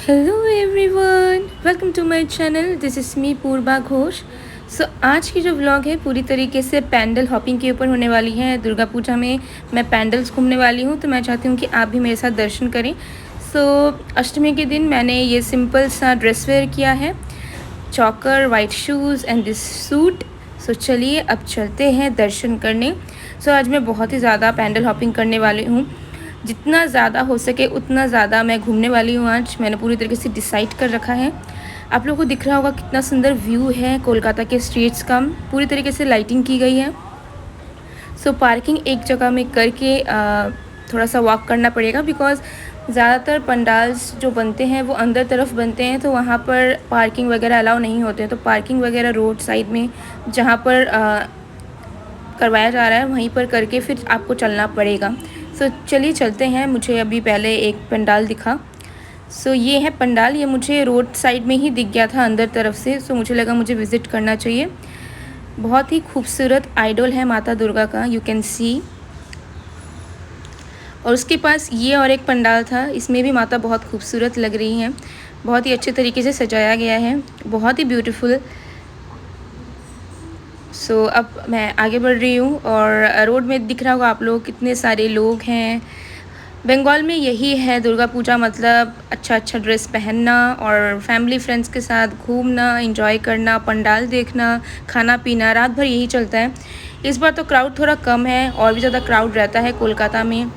Hello everyone, welcome to my channel. This is me Purva Ghosh. So आज की जो vlog है पूरी तरीके से पैंडल हॉपिंग के ऊपर होने वाली है। दुर्गा पूजा में मैं पैंडल्स घूमने वाली हूँ, तो मैं चाहती हूँ कि आप भी मेरे साथ दर्शन करें। सो अष्टमी के दिन मैंने ये सिंपल सा ड्रेस वेयर किया है, choker, white shoes and this suit. So चलिए अब चलते हैं दर्शन करने। सो आज मैं बहुत ही ज़्यादा पैंडल हॉपिंग करने वाली हूँ, जितना ज़्यादा हो सके उतना ज़्यादा मैं घूमने वाली हूँ। आज मैंने पूरी तरीके से डिसाइड कर रखा है। आप लोगों को दिख रहा होगा कितना सुंदर व्यू है कोलकाता के स्ट्रीट्स का, पूरी तरीके से लाइटिंग की गई है। सो पार्किंग एक जगह में करके थोड़ा सा वॉक करना पड़ेगा, बिकॉज़ ज़्यादातर पंडाल्स जो बनते हैं वो अंदर तरफ बनते हैं, तो वहाँ पर पार्किंग वगैरह अलाउ नहीं होते हैं। तो पार्किंग वगैरह रोड साइड में जहाँ पर करवाया जा रहा है वहीं पर करके फिर आपको चलना पड़ेगा। सो चलिए चलते हैं। मुझे अभी पहले एक पंडाल दिखा। सो ये है पंडाल, ये मुझे रोड साइड में ही दिख गया था अंदर तरफ से। सो मुझे लगा मुझे विज़िट करना चाहिए। बहुत ही खूबसूरत आइडल है माता दुर्गा का, यू कैन सी। और उसके पास ये और एक पंडाल था, इसमें भी माता बहुत खूबसूरत लग रही हैं। बहुत ही अच्छे तरीके से सजाया गया है, बहुत ही ब्यूटीफुल। सो अब मैं आगे बढ़ रही हूँ और रोड में दिख रहा होगा आप लोग कितने सारे लोग हैं। बंगाल में यही है दुर्गा पूजा, मतलब अच्छा अच्छा ड्रेस पहनना और फैमिली फ्रेंड्स के साथ घूमना, एंजॉय करना, पंडाल देखना, खाना पीना, रात भर यही चलता है। इस बार तो क्राउड थोड़ा कम है, और भी ज़्यादा क्राउड रहता है कोलकाता में।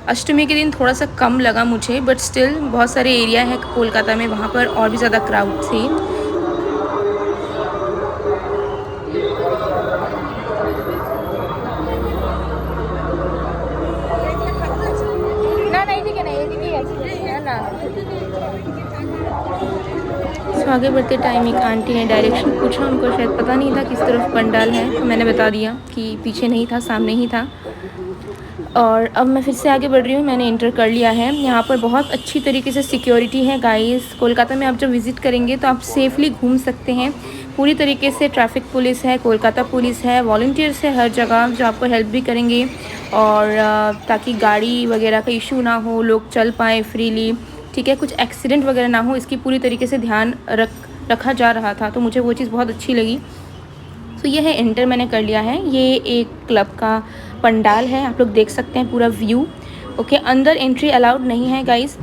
अष्टमी के दिन थोड़ा सा कम लगा मुझे, बट स्टिल बहुत सारे एरिया है कोलकाता में वहाँ पर और भी ज़्यादा क्राउड थी। सो आगे बढ़ते टाइम एक आंटी ने डायरेक्शन पूछा, उनको शायद पता नहीं था किस तरफ पंडाल है, तो मैंने बता दिया कि पीछे नहीं था, सामने ही था। और अब मैं फिर से आगे बढ़ रही हूँ, मैंने इंटर कर लिया है। यहाँ पर बहुत अच्छी तरीके से सिक्योरिटी है गाइस। कोलकाता में आप जब विज़िट करेंगे तो आप सेफली घूम सकते हैं। पूरी तरीके से ट्रैफिक पुलिस है, कोलकाता पुलिस है, वॉलंटियर्स है हर जगह जो आपको हेल्प भी करेंगे, और ताकि गाड़ी वगैरह का इशू ना हो, लोग चल पाएँ फ्रीली, ठीक है, कुछ एक्सीडेंट वगैरह ना हो, इसकी पूरी तरीके से ध्यान रखा जा रहा था। तो मुझे वो चीज़ बहुत अच्छी लगी। तो ये है, एंटर मैंने कर लिया है। ये एक क्लब का पंडाल है, आप लोग देख सकते हैं पूरा व्यू। ओके, अंदर एंट्री अलाउड नहीं है गाइस,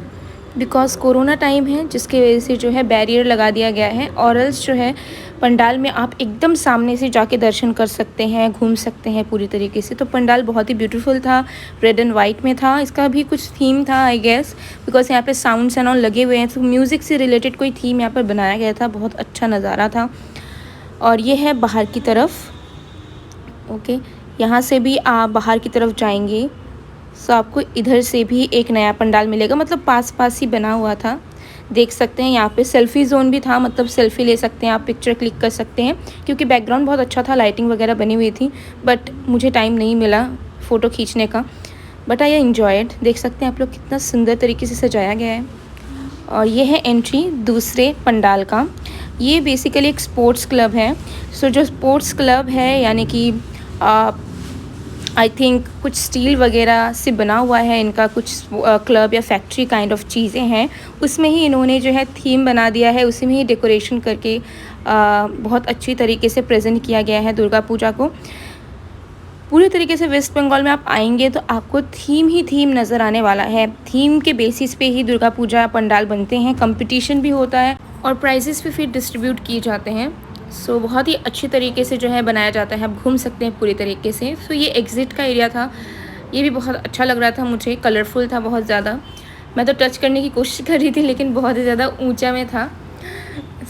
बिकॉज कोरोना टाइम है, जिसकी वजह से जो है बैरियर लगा दिया गया है। और एल्स जो है पंडाल में आप एकदम सामने से जाके दर्शन कर सकते हैं, घूम सकते हैं पूरी तरीके से। तो पंडाल बहुत ही ब्यूटीफुल था, रेड एंड वाइट में था। इसका भी कुछ थीम था आई गेस, बिकॉज यहाँ पे साउंड्स एंड ऑल लगे हुए हैं, तो म्यूज़िक से रिलेटेड कोई थीम यहाँ पर बनाया गया था। बहुत अच्छा नज़ारा था। और ये है बाहर की तरफ। ओके, यहाँ से भी आप बाहर की तरफ जाएंगे सो आपको इधर से भी एक नया पंडाल मिलेगा, मतलब पास पास ही बना हुआ था। देख सकते हैं यहाँ पे सेल्फ़ी ज़ोन भी था, मतलब सेल्फ़ी ले सकते हैं आप, पिक्चर क्लिक कर सकते हैं, क्योंकि बैकग्राउंड बहुत अच्छा था, लाइटिंग वगैरह बनी हुई थी, बट मुझे टाइम नहीं मिला फ़ोटो खींचने का। But I enjoyed. देख सकते हैं आप लोग कितना सुंदर तरीके से सजाया गया है। और ये है एंट्री दूसरे पंडाल का। ये बेसिकली एक स्पोर्ट्स क्लब है। सो जो स्पोर्ट्स क्लब है, यानी कि आई थिंक कुछ स्टील वगैरह से बना हुआ है इनका कुछ क्लब या फैक्ट्री काइंड ऑफ चीज़ें हैं, उसमें ही इन्होंने जो है थीम बना दिया है, उसी में ही डेकोरेशन करके बहुत अच्छी तरीके से प्रेजेंट किया गया है दुर्गा पूजा को। पूरी तरीके से वेस्ट बंगाल में आप आएंगे तो आपको थीम ही थीम नज़र आने वाला है। थीम के बेसिस पे ही दुर्गा पूजा पंडाल बनते हैं, कंपटीशन भी होता है और प्राइजेस भी फिर डिस्ट्रीब्यूट किए जाते हैं। सो बहुत ही अच्छी तरीके से जो है बनाया जाता है, आप घूम सकते हैं पूरी तरीके से। सो ये एग्ज़िट का एरिया था, ये भी बहुत अच्छा लग रहा था मुझे, कलरफुल था बहुत ज़्यादा। मैं तो टच करने की कोशिश कर रही थी, लेकिन बहुत ही ज़्यादा ऊंचा में था।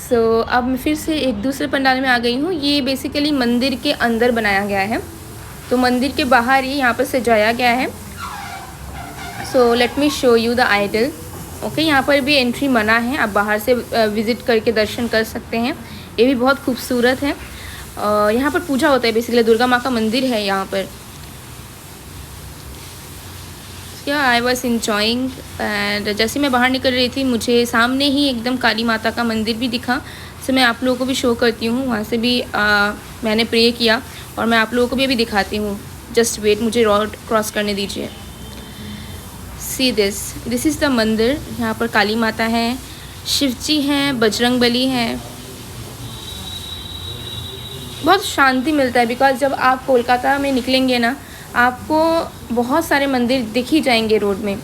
सो अब मैं फिर से एक दूसरे पंडाल में आ गई हूँ। ये बेसिकली मंदिर के अंदर बनाया गया है, तो मंदिर के बाहर ही यहाँ पर सजाया गया है। So let me show you the idol. Okay, यहाँ पर भी एंट्री मना है, आप बाहर से विज़िट करके दर्शन कर सकते हैं। ये भी बहुत खूबसूरत है। यहाँ पर पूजा होता है, बेसिकली दुर्गा माँ का मंदिर है यहाँ पर। या आई वॉज इंजॉइंग, एंड जैसे मैं बाहर निकल रही थी मुझे सामने ही एकदम काली माता का मंदिर भी दिखा। सो मैं आप लोगों को भी शो करती हूँ, वहाँ से भी मैंने प्रे किया और मैं आप लोगों को भी अभी दिखाती हूँ। जस्ट वेट, मुझे रोड क्रॉस करने दीजिए। सी दिस इज़ द मंदिर। यहाँ पर काली माता है, शिव जी हैं, बजरंगबली हैं। बहुत शांति मिलता है बिकॉज़ जब आप कोलकाता में निकलेंगे ना, आपको बहुत सारे मंदिर दिख ही जाएंगे रोड में।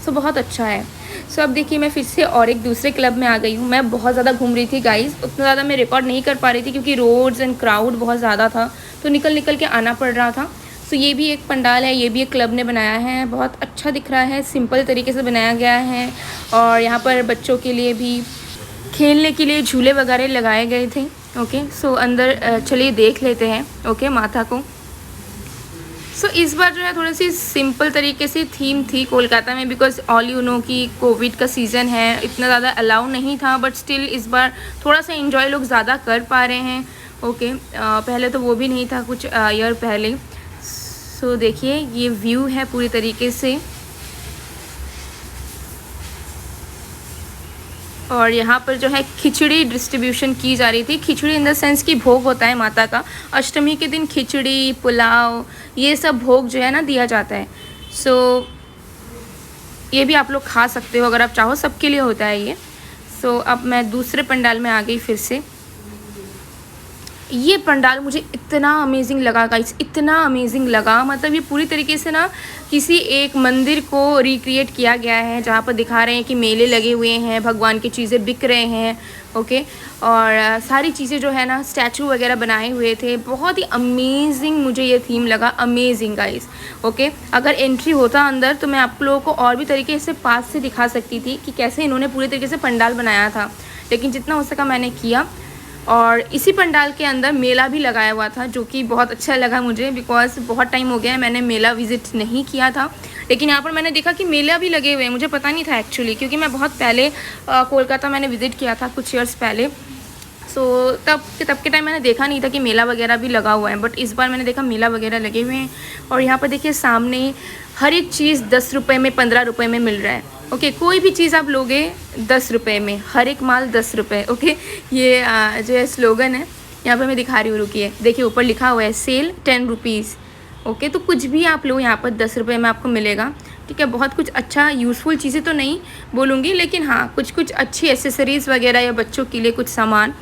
सो बहुत अच्छा है। सो अब देखिए मैं फिर से और एक दूसरे क्लब में आ गई हूँ। मैं बहुत ज़्यादा घूम रही थी गाइज़, उतना ज़्यादा मैं रिकॉर्ड नहीं कर पा रही थी क्योंकि रोड्स एंड क्राउड बहुत ज़्यादा था, तो निकल निकल के आना पड़ रहा था। सो ये भी एक पंडाल है, ये भी एक क्लब ने बनाया है, बहुत अच्छा दिख रहा है, सिंपल तरीके से बनाया गया है। और यहाँ पर बच्चों के लिए भी खेलने के लिए झूले वगैरह लगाए गए थे। ओके, सो अंदर चलिए देख लेते हैं। ओके, माता को। सो इस बार जो है थोड़ी सी सिंपल तरीके से थीम थी कोलकाता में, बिकॉज ऑल यू नो कि कोविड का सीज़न है, इतना ज़्यादा अलाउ नहीं था, बट स्टिल इस बार थोड़ा सा इन्जॉय लोग ज़्यादा कर पा रहे हैं। ओके, पहले तो वो भी नहीं था कुछ ईयर पहले। सो देखिए ये व्यू है पूरी तरीके से। और यहाँ पर जो है खिचड़ी डिस्ट्रीब्यूशन की जा रही थी। खिचड़ी इन द सेंस कि भोग होता है माता का, अष्टमी के दिन खिचड़ी, पुलाव, ये सब भोग जो है ना दिया जाता है। सो ये भी आप लोग खा सकते हो अगर आप चाहो, सबके लिए होता है ये। सो अब मैं दूसरे पंडाल में आ गई फिर से। ये पंडाल मुझे इतना अमेजिंग लगा गाइस, इतना अमेजिंग लगा, मतलब ये पूरी तरीके से ना किसी एक मंदिर को रिक्रिएट किया गया है, जहाँ पर दिखा रहे हैं कि मेले लगे हुए हैं, भगवान की चीज़ें बिक रहे हैं। ओके, और सारी चीज़ें जो है ना स्टैचू वगैरह बनाए हुए थे। बहुत ही अमेजिंग मुझे ये थीम लगा, अमेजिंग गाइस। ओके, अगर एंट्री होता अंदर तो मैं आप लोगों को और भी तरीके से पास से दिखा सकती थी कि कैसे इन्होंने पूरी तरीके से पंडाल बनाया था, लेकिन जितना हो सका मैंने किया। और इसी पंडाल के अंदर मेला भी लगाया हुआ था, जो कि बहुत अच्छा लगा मुझे, बिकॉज़ बहुत टाइम हो गया है मैंने मेला विज़िट नहीं किया था। लेकिन यहाँ पर मैंने देखा कि मेला भी लगे हुए हैं, मुझे पता नहीं था एक्चुअली, क्योंकि मैं बहुत पहले कोलकाता मैंने विज़िट किया था कुछ ईयर्स पहले। सो तब के टाइम मैंने देखा नहीं था कि मेला वगैरह भी लगा हुआ है, बट इस बार मैंने देखा मेला वगैरह लगे हुए हैं। और यहाँ पर देखिए सामने हर एक चीज़ 10 रुपये में, 15 रुपये में मिल रहा है। ओके, कोई भी चीज़ आप लोगे 10 रुपये में, हर एक माल 10 रुपये। ओके, ये जो है स्लोगन है, यहाँ पर मैं दिखा रही हूँ, रुकिए, देखिए ऊपर लिखा हुआ है सेल 10 रुपीज़। ओके, तो कुछ भी आप लो यहाँ पर 10 रुपये में आपको मिलेगा। ठीक है, बहुत कुछ अच्छा यूज़फुल चीज़ें तो नहीं बोलूँगी, लेकिन हाँ कुछ अच्छी एसेसरीज़ वगैरह या बच्चों के लिए कुछ सामान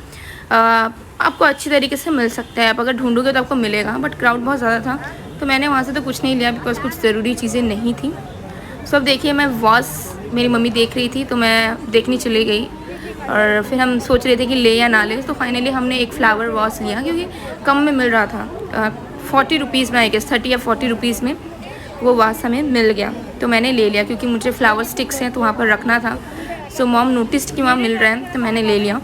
आपको अच्छी तरीके से मिल सकता है। आप अगर ढूंढोगे तो आपको मिलेगा, बट क्राउड बहुत ज़्यादा था तो मैंने वहाँ से तो कुछ नहीं लिया, बिकॉज कुछ ज़रूरी चीज़ें नहीं थी। सो अब देखिए मैं वॉस, मेरी मम्मी देख रही थी तो मैं देखने चली गई, और फिर हम सोच रहे थे कि ले या ना ले, तो फाइनली हमने एक फ्लावर वॉस लिया क्योंकि कम में मिल रहा था। 40 रुपीज़ में, आई गेस 30 या 40 रुपीज़ में वो वास हमें मिल गया, तो मैंने ले लिया क्योंकि मुझे फ्लावर स्टिक्स हैं तो वहाँ पर रखना था। सो मॉम नोटिस कि वहाँ मिल रहा है तो मैंने ले लिया।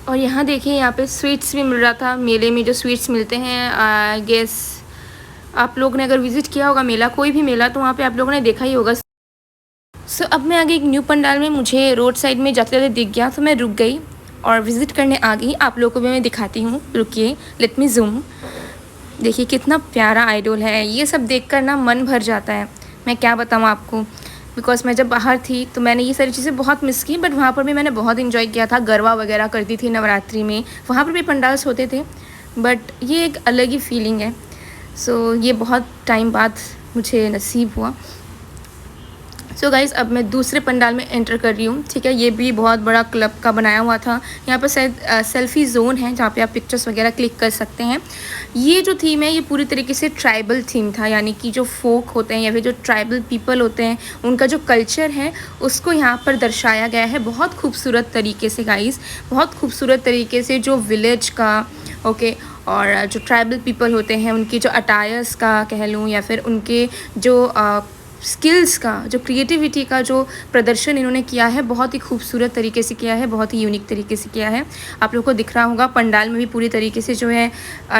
और यहाँ देखिए यहाँ पे स्वीट्स भी मिल रहा था, मेले में जो स्वीट्स मिलते हैं, आई गेस आप लोग ने अगर विज़िट किया होगा मेला, कोई भी मेला, तो वहाँ पे आप लोगों ने देखा ही होगा। सो अब मैं आ गई एक न्यू पंडाल में, मुझे रोड साइड में जाते जाते दिख गया तो मैं रुक गई और विज़िट करने आ गई। आप लोगों को भी मैं दिखाती हूँ, रुकिए, लेट मी जूम। देखिए कितना प्यारा आइडोल है, ये सब देखकर ना मन भर जाता है। मैं क्या बताऊँ आपको, बिकॉज़ मैं जब बाहर थी तो मैंने ये सारी चीज़ें बहुत मिस की, बट वहाँ पर भी मैंने बहुत इन्जॉय किया था। गरबा वगैरह करती थी नवरात्रि में, वहाँ पर भी पंडाल्स होते थे, बट ये एक अलग ही फीलिंग है। सो ये बहुत टाइम बाद मुझे नसीब हुआ। सो गाइज़ अब मैं दूसरे पंडाल में एंटर कर रही हूँ। ठीक है, ये भी बहुत बड़ा क्लब का बनाया हुआ था। यहाँ पर शायद सेल्फ़ी ज़ोन है जहाँ पे आप पिक्चर्स वगैरह क्लिक कर सकते हैं। ये जो थीम है ये पूरी तरीके से ट्राइबल थीम था, यानी कि जो फोक होते हैं या फिर जो ट्राइबल पीपल होते हैं उनका जो कल्चर है उसको यहाँ पर दर्शाया गया है बहुत खूबसूरत तरीके से गाइज़, बहुत खूबसूरत तरीके से। जो विलेज का ओके और जो ट्राइबल पीपल होते हैं उनकी जो अटायर्स का कह लूँ या फिर उनके जो स्किल्स का, जो क्रिएटिविटी का जो प्रदर्शन इन्होंने किया है, बहुत ही खूबसूरत तरीके से किया है, बहुत ही यूनिक तरीके से किया है। आप लोगों को दिख रहा होगा पंडाल में भी पूरी तरीके से जो है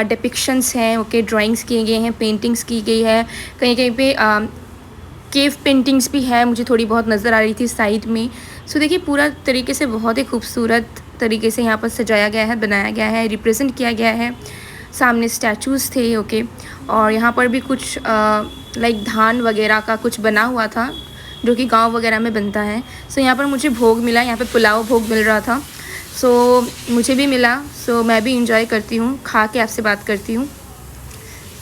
डिपिक्शंस हैं, ओके, ड्राइंग्स किए गए हैं, पेंटिंग्स की गई है, कहीं कहीं पे केव पेंटिंग्स भी है, मुझे थोड़ी बहुत नज़र आ रही थी साइड में। सो देखिए पूरा तरीके से बहुत ही खूबसूरत तरीके से यहाँ पर सजाया गया है, बनाया गया है, रिप्रेजेंट किया गया है। सामने स्टैचूज़ थे, ओके, और यहाँ पर भी कुछ लाइक धान वगैरह का कुछ बना हुआ था जो कि गांव वगैरह में बनता है। सो यहाँ पर मुझे भोग मिला, यहाँ पे पुलाव भोग मिल रहा था, सो मुझे भी मिला। सो मैं भी इंजॉय करती हूँ, खा के आपसे बात करती हूँ।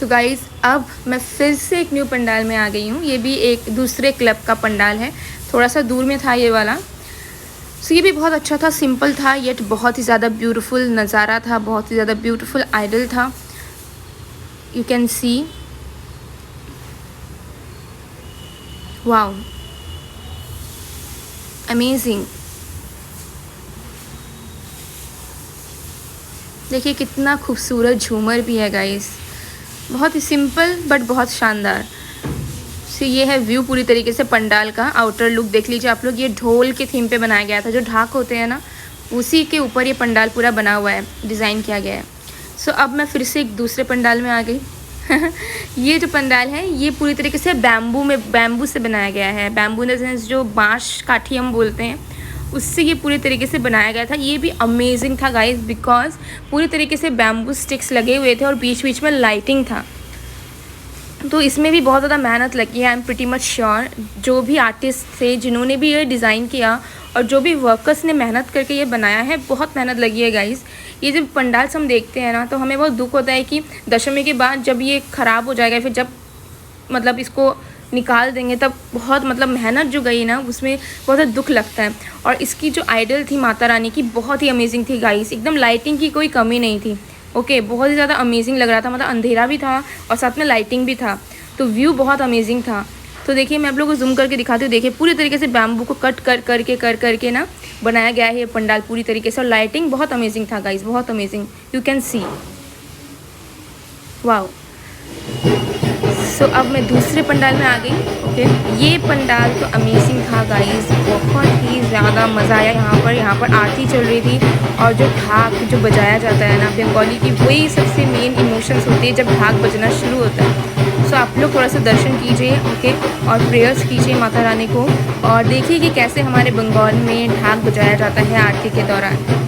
तो गाइज़ अब मैं फिर से एक न्यू पंडाल में आ गई हूँ। ये भी एक दूसरे क्लब का पंडाल है, थोड़ा सा दूर में था ये वाला। सो ये भी बहुत अच्छा था, सिंपल था येट बहुत ही ज़्यादा ब्यूटीफुल नज़ारा था, बहुत ही ज़्यादा ब्यूटीफुल आइडल था। You can see, wow, amazing. देखिए कितना खूबसूरत झूमर भी है गाइस, बहुत ही सिंपल बट बहुत शानदार। सो ये है व्यू पूरी तरीके से पंडाल का। आउटर लुक देख लीजिए आप लोग, ये ढोल के थीम पे बनाया गया था, जो ढाक होते हैं ना उसी के ऊपर ये पंडाल पूरा बना हुआ है, डिज़ाइन किया गया है। सो अब मैं फिर से एक दूसरे पंडाल में आ गई। ये जो पंडाल है ये पूरी तरीके से बैम्बू से बनाया गया है। बैम्बू इन द सेंस जो बाँस काठी हम बोलते हैं, उससे ये पूरी तरीके से बनाया गया था। ये भी अमेजिंग था गाइस, बिकॉज पूरी तरीके से बैम्बू स्टिक्स लगे हुए थे और बीच बीच में लाइटिंग था। तो इसमें भी बहुत ज़्यादा मेहनत लगी है। I am pretty much sure जो भी आर्टिस्ट थे जिन्होंने भी ये डिज़ाइन किया और जो भी वर्कर्स ने मेहनत करके ये बनाया है, बहुत मेहनत लगी है गाइस। ये जब पंडाल्स हम देखते हैं ना तो हमें बहुत दुख होता है कि दशमी के बाद जब ये ख़राब हो जाएगा, फिर जब मतलब इसको निकाल देंगे, तब बहुत मतलब मेहनत जो गई ना उसमें बहुत दुख लगता है। और इसकी जो आइडल थी माता रानी की, बहुत ही अमेजिंग थी गाइस, एकदम लाइटिंग की कोई कमी नहीं थी। ओके, बहुत ही ज़्यादा अमेजिंग लग रहा था, मतलब अंधेरा भी था और साथ में लाइटिंग भी था, तो व्यू बहुत अमेजिंग था। तो देखिए मैं आप लोगों को जूम करके दिखाती हूँ। देखिए पूरी तरीके से बैम्बू को कट कर करके ना बनाया गया है ये पंडाल पूरी तरीके से, और लाइटिंग बहुत अमेजिंग था गाइस, बहुत amazing. You can see, wow. So अब मैं दूसरे पंडाल में आ गई। ओके, ये पंडाल तो अमेजिंग था गाइस, बहुत ही ज़्यादा मज़ा आया। यहाँ पर आरती चल रही थी और जो ढाक जो बजाया जाता है ना बंगाली की, वही सबसे मेन इमोशंस होती है जब ढाक बजना शुरू होता है। सो आप लोग थोड़ा सा दर्शन कीजिए, ओके, और प्रेयर्स कीजिए माता रानी को, और देखिए कि कैसे हमारे बंगाल में ढाक बजाया जाता है आरती के दौरान।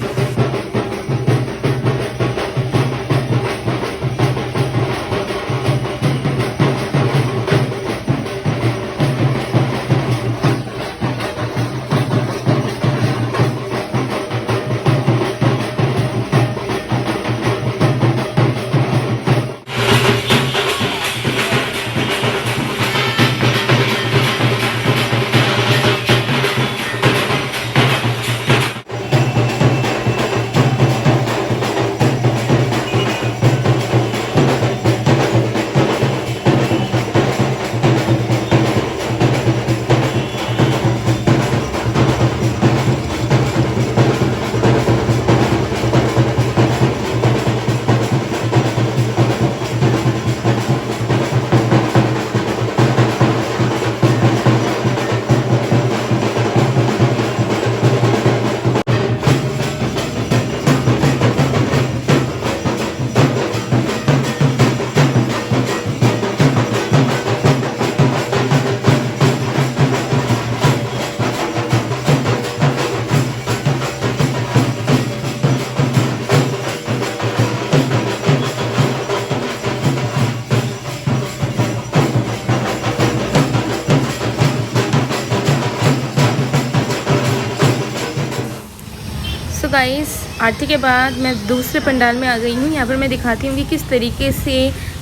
सो गाइस, आरती के बाद मैं दूसरे पंडाल में आ गई हूँ। यहाँ पर मैं दिखाती हूँ कि किस तरीके से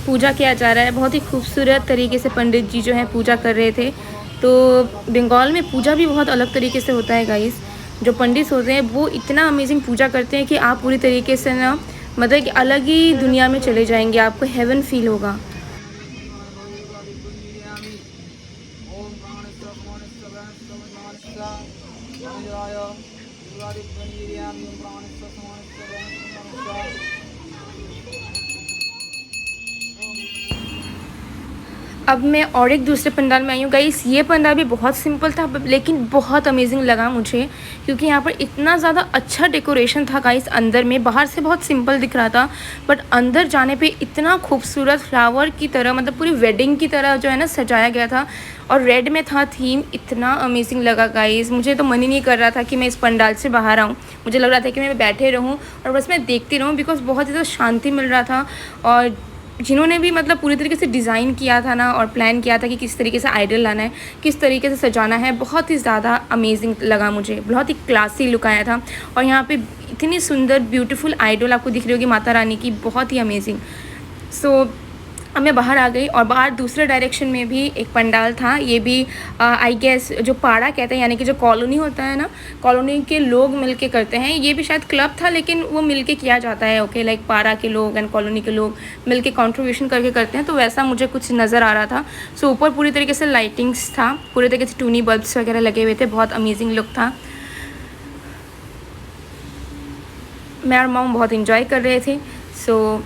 पूजा किया जा रहा है। बहुत ही खूबसूरत तरीके से पंडित जी जो है पूजा कर रहे थे। तो बंगाल में पूजा भी बहुत अलग तरीके से होता है गाइस। जो पंडित होते हैं वो इतना अमेजिंग पूजा करते हैं कि आप पूरी तरीके से ना मतलब कि अलग ही दुनिया में चले जाएंगे, आपको हेवन फील होगा। अब मैं और एक दूसरे पंडाल में आई हूँ गाइस। ये पंडाल भी बहुत सिंपल था लेकिन बहुत अमेजिंग लगा मुझे, क्योंकि यहाँ पर इतना ज़्यादा अच्छा डेकोरेशन था गाइस। अंदर में बाहर से बहुत सिंपल दिख रहा था, बट अंदर जाने पे इतना खूबसूरत फ्लावर की तरह, मतलब पूरी वेडिंग की तरह जो है ना सजाया गया था, और रेड में था थीम। इतना अमेजिंग लगा गाइस, मुझे तो मन ही नहीं कर रहा था कि मैं इस पंडाल से बाहर आऊँ। मुझे लग रहा था कि मैं बैठे रहूँ और बस मैं देखती रहूँ, बिकॉज बहुत ज़्यादा शांति मिल रहा था। और जिन्होंने भी मतलब पूरी तरीके से डिज़ाइन किया था ना और प्लान किया था कि किस तरीके से आइडल लाना है, किस तरीके से सजाना है, बहुत ही ज़्यादा अमेजिंग लगा मुझे। बहुत ही क्लासी लुक आया था। और यहाँ पे इतनी सुंदर ब्यूटीफुल आइडल आपको दिख रही होगी माता रानी की, बहुत ही अमेजिंग। सो अब मैं बाहर आ गई और बाहर दूसरे डायरेक्शन में भी एक पंडाल था। ये भी आई गेस जो पाड़ा कहते हैं, यानी कि जो कॉलोनी होता है ना, कॉलोनी के लोग मिलके करते हैं। ये भी शायद क्लब था, लेकिन वो मिलके किया जाता है। ओके, लाइक पाड़ा के लोग एंड कॉलोनी के लोग मिलके कंट्रीब्यूशन करके करते हैं, तो वैसा मुझे कुछ नज़र आ रहा था। सो ऊपर पूरी तरीके से लाइटिंग्स था, पूरी तरीके से टूनी बल्ब्स वगैरह लगे हुए थे, बहुत अमेजिंग लुक था। मैं और मॉम बहुत इंजॉय कर रहे थे। सो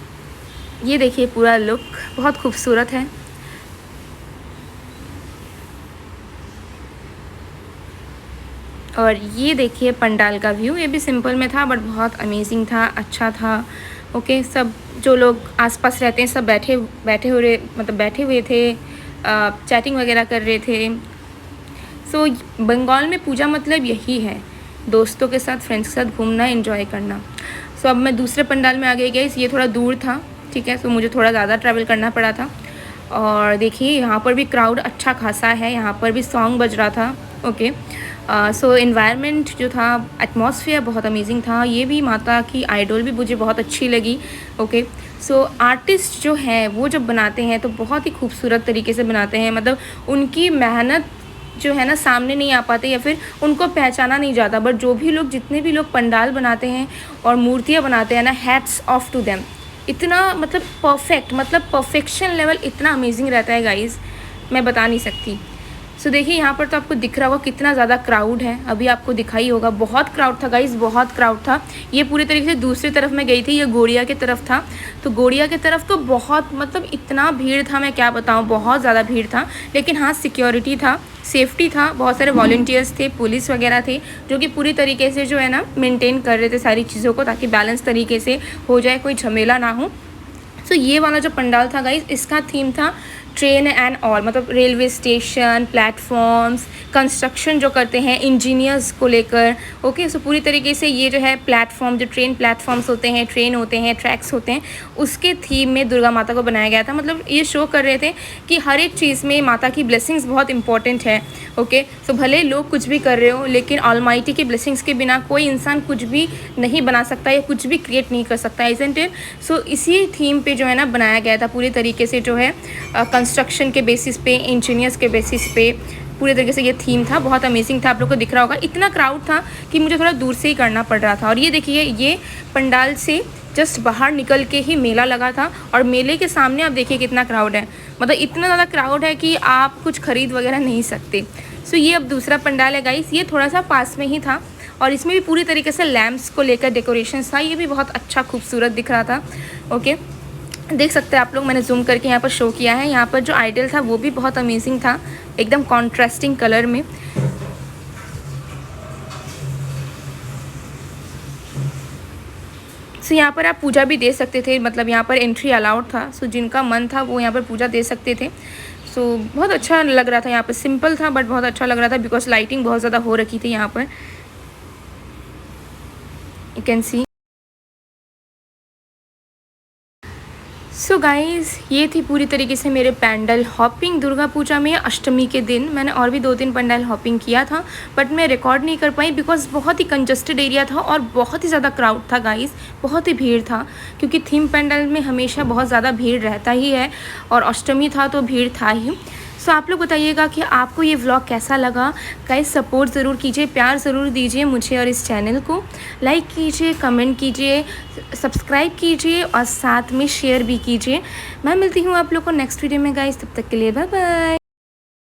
ये देखिए पूरा लुक बहुत खूबसूरत है। और ये देखिए पंडाल का व्यू, ये भी सिंपल में था बट बहुत अमेजिंग था, अच्छा था। ओके, सब जो लोग आसपास रहते हैं सब बैठे हुए थे, चैटिंग वगैरह कर रहे थे। सो बंगाल में पूजा मतलब यही है, दोस्तों के साथ, फ्रेंड्स के साथ घूमना, एंजॉय करना। सो अब मैं दूसरे पंडाल में आ गई गाइस। ये थोड़ा दूर था, ठीक है, सो मुझे थोड़ा ज़्यादा ट्रैवल करना पड़ा था। और देखिए यहाँ पर भी क्राउड अच्छा खासा है, यहाँ पर भी सॉन्ग बज रहा था। ओके, सो एनवायरनमेंट जो था, एटमॉस्फेयर बहुत अमेजिंग था। ये भी माता की आइडल भी मुझे बहुत अच्छी लगी। ओके, सो आर्टिस्ट जो हैं वो जब बनाते हैं तो बहुत ही खूबसूरत तरीके से बनाते हैं, मतलब उनकी मेहनत जो है ना सामने नहीं आ पाते या फिर उनको पहचाना नहीं जाता। बट जो भी लोग, जितने भी लोग पंडाल बनाते हैं और मूर्तियाँ बनाते हैं ना, हैट्स ऑफ टू देम। इतना मतलब परफेक्ट, मतलब परफेक्शन लेवल इतना अमेजिंग रहता है गाइज़, मैं बता नहीं सकती। सो देखिए यहाँ पर तो आपको दिख रहा होगा कितना ज़्यादा क्राउड है, अभी आपको दिखाई होगा, बहुत क्राउड था गाइज़, बहुत क्राउड था। ये पूरी तरीके से दूसरी तरफ में गई थी, ये गोड़िया की तरफ था। तो गोड़िया की तरफ तो बहुत, मतलब इतना भीड़ था, मैं क्या बताऊँ, बहुत ज़्यादा भीड़ था। लेकिन हाँ, सिक्योरिटी था, सेफ्टी था, बहुत सारे वॉल्टियर्स थे, पुलिस वगैरह थे, जो कि पूरी तरीके से जो है ना मेंटेन कर रहे थे सारी चीज़ों को, ताकि बैलेंस तरीके से हो जाए, कोई झमेला ना हो। सो ये वाला जो पंडाल था गाइज, इसका थीम था ट्रेन एंड ऑल, मतलब रेलवे स्टेशन, प्लेटफॉर्म्स, कंस्ट्रक्शन जो करते हैं इंजीनियर्स को लेकर। ओके, सो पूरी तरीके से ये जो है प्लेटफॉर्म, जो ट्रेन प्लेटफॉर्म्स होते हैं, ट्रेन होते हैं, ट्रैक्स होते हैं, उसके थीम में दुर्गा माता को बनाया गया था। मतलब ये शो कर रहे थे कि हर एक चीज़ में माता की ब्लेसिंग्स बहुत इंपॉर्टेंट है। ओके, सो भले लोग कुछ भी कर रहे हो, लेकिन ऑलमाइटी की ब्लेसिंग्स के बिना कोई इंसान कुछ भी नहीं बना सकता या कुछ भी क्रिएट नहीं कर सकता, इज़न्ट इट। सो इसी थीम पे जो है ना बनाया गया था, पूरी तरीके से जो है कंस्ट्रक्शन के बेसिस पे, इंजीनियर्स के बेसिस पे पूरे तरीके से ये थीम था। बहुत अमेजिंग था, आप लोग को दिख रहा होगा। इतना क्राउड था कि मुझे थोड़ा दूर से ही करना पड़ रहा था। और ये देखिए, ये पंडाल से जस्ट बाहर निकल के ही मेला लगा था, और मेले के सामने आप देखिए कितना क्राउड है, मतलब इतना ज़्यादा क्राउड है कि आप कुछ ख़रीद वगैरह नहीं सकते। सो ये अब दूसरा पंडाल है गाइस, ये थोड़ा सा पास में ही था, और इसमें भी पूरी तरीके से लैम्प्स को लेकर डेकोरेशन था। ये भी बहुत अच्छा खूबसूरत दिख रहा था। ओके, देख सकते हैं आप लोग, मैंने जूम करके यहाँ पर शो किया है। यहाँ पर जो आइडल था वो भी बहुत अमेजिंग था, एकदम कॉन्ट्रास्टिंग कलर में। सो यहाँ पर आप पूजा भी दे सकते थे, मतलब यहाँ पर एंट्री अलाउड था। सो जिनका मन था वो यहाँ पर पूजा दे सकते थे। सो बहुत अच्छा लग रहा था, यहाँ पर सिंपल था बट बहुत अच्छा लग रहा था, बिकॉज लाइटिंग बहुत ज़्यादा हो रखी थी यहाँ पर, you can C. So guys, ये थी पूरी तरीके से मेरे पैंडल हॉपिंग दुर्गा पूजा में अष्टमी के दिन। मैंने और भी 2-3 पंडाल हॉपिंग किया था, बट मैं रिकॉर्ड नहीं कर पाई बिकॉज बहुत ही कंजस्टेड एरिया था और बहुत ही ज़्यादा क्राउड था गाइज़, बहुत ही भीड़ था। क्योंकि थीम पंडाल में हमेशा बहुत ज़्यादा भीड़ रहता ही है, और अष्टमी था तो भीड़ था ही। सो आप लोग बताइएगा कि आपको ये व्लॉग कैसा लगा। गाइस, सपोर्ट ज़रूर कीजिए, प्यार ज़रूर दीजिए मुझे और इस चैनल को। लाइक कीजिए, कमेंट कीजिए, सब्सक्राइब कीजिए और साथ में शेयर भी कीजिए। मैं मिलती हूँ आप लोग को नेक्स्ट वीडियो में गाइस, तब तक के लिए बाय बाय।